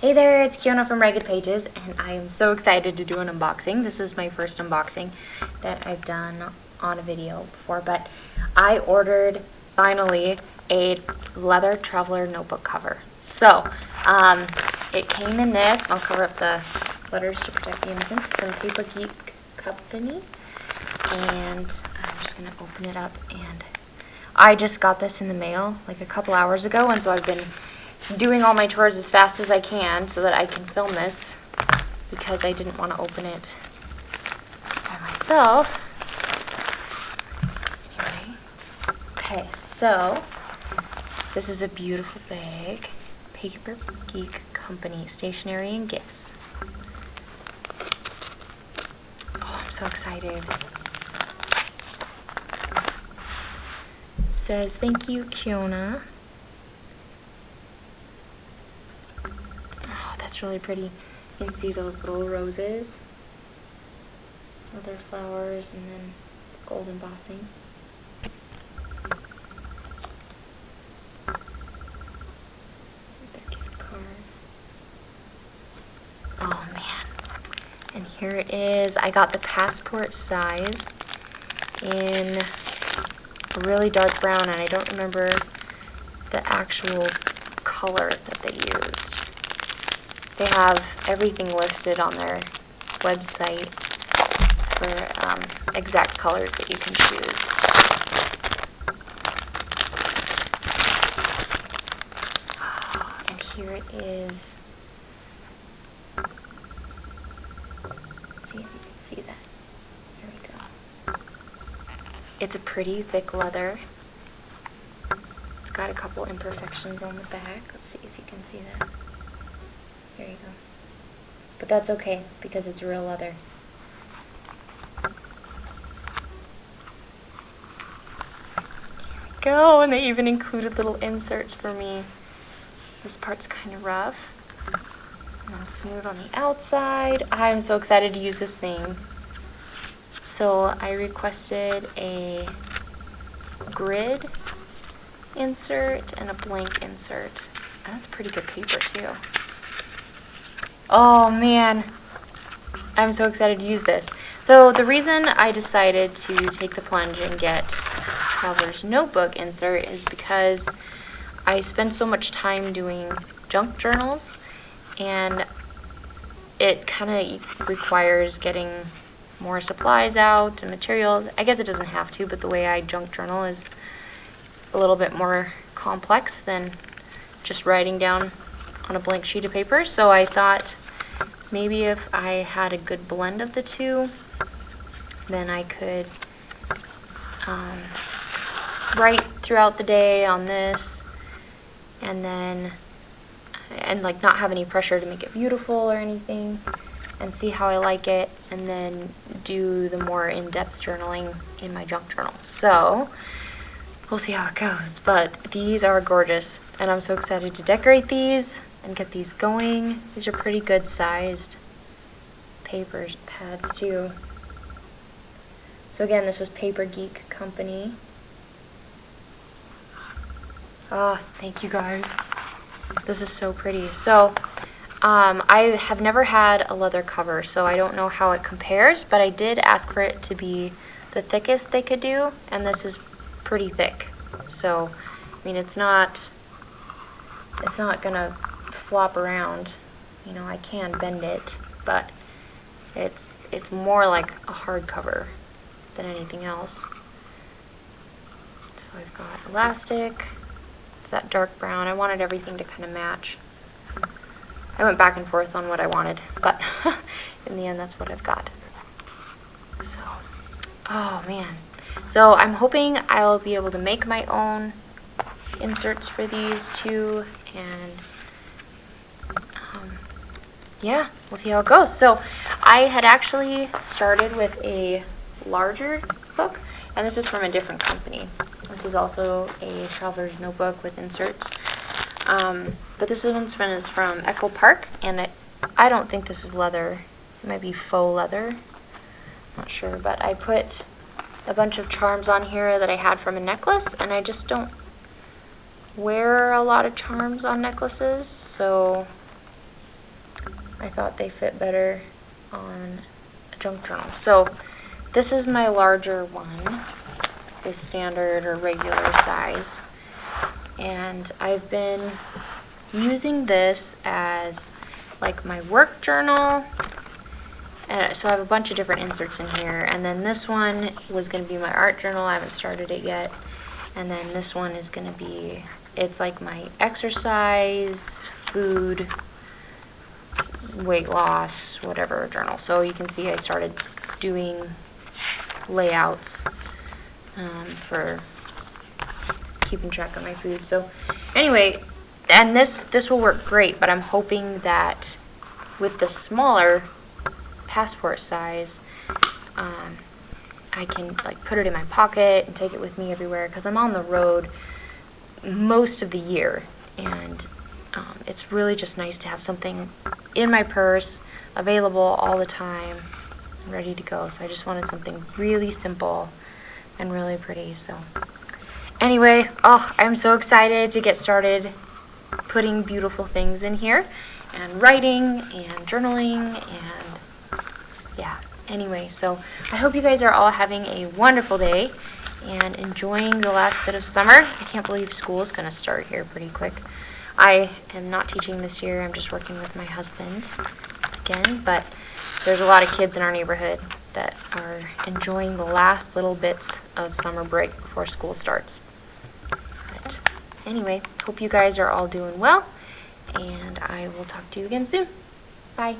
Hey there, it's Kiona from Ragged Pages, and I am so excited to do an unboxing. This is my first unboxing that I've done on a video before, but I ordered, finally, a leather traveler notebook cover. So, it came in this. I'll cover up the letters to protect the innocent. It's from Paper Geek Company, and I'm just going to open it up, and I just got this in the mail like a couple hours ago, and so I've been doing all my chores as fast as I can so that I can film this because I didn't want to open it by myself. Anyway, okay, so this is a beautiful bag. Paper Geek Company, stationery and gifts. Oh, I'm so excited. It says, "Thank you, Kiona." That's really pretty. You can see those little roses, other flowers, and then the gold embossing. See their gift card. Oh man. And here it is. I got the passport size in a really dark brown, and I don't remember the actual color that they used. They have everything listed on their website for exact colors that you can choose. Oh, and here it is. Let's see if you can see that. There we go. It's a pretty thick leather. It's got a couple imperfections on the back. Let's see if you can see that. There you go. But that's okay, because it's real leather. Here we go, and they even included little inserts for me. This part's kind of rough, and then smooth on the outside. I'm so excited to use this thing. So I requested a grid insert and a blank insert. And that's pretty good paper too. Oh man, I'm so excited to use this. So the reason I decided to take the plunge and get Traveler's Notebook insert is because I spend so much time doing junk journals, and it kind of requires getting more supplies out and materials. I guess it doesn't have to, but the way I junk journal is a little bit more complex than just writing down on a blank sheet of paper. So I thought maybe if I had a good blend of the two, then I could write throughout the day on this, and like not have any pressure to make it beautiful or anything, and see how I like it, and then do the more in-depth journaling in my junk journal. So we'll see how it goes, but these are gorgeous, and I'm so excited to decorate these and get these going. These are pretty good sized paper pads too. So again, this was Paper Geek Company. Oh, thank you guys. This is so pretty. So I have never had a leather cover, so I don't know how it compares, but I did ask for it to be the thickest they could do, and this is pretty thick. So, I mean, it's not gonna flop around. You know, I can bend it, but it's more like a hardcover than anything else. So I've got elastic. It's that dark brown. I wanted everything to kind of match. I went back and forth on what I wanted, but in the end, that's what I've got. So, oh man. So I'm hoping I'll be able to make my own inserts for these two, and yeah, we'll see how it goes. So I had actually started with a larger book, and this is from a different company. This is also a Traveler's Notebook with inserts, but this one's is from Echo Park, and I don't think this is leather. It might be faux leather. Not sure, but I put a bunch of charms on here that I had from a necklace, and I just don't wear a lot of charms on necklaces, so I thought they fit better on a junk journal. So this is my larger one, the standard or regular size, and I've been using this as like my work journal. So I have a bunch of different inserts in here, and then this one was going to be my art journal. I haven't started it yet. And then this one is going to be, it's like my exercise, food, weight loss, whatever journal. So you can see I started doing layouts for keeping track of my food. So anyway, and this will work great, but I'm hoping that with the smaller passport size, I can like put it in my pocket and take it with me everywhere, because I'm on the road most of the year, and it's really just nice to have something in my purse, available all the time, ready to go. So I just wanted something really simple and really pretty. So anyway, I'm so excited to get started putting beautiful things in here and writing and journaling, and yeah. Anyway, so I hope you guys are all having a wonderful day and enjoying the last bit of summer. I can't believe school is going to start here pretty quick. I am not teaching this year. I'm just working with my husband again, but there's a lot of kids in our neighborhood that are enjoying the last little bits of summer break before school starts. But anyway, hope you guys are all doing well, and I will talk to you again soon. Bye.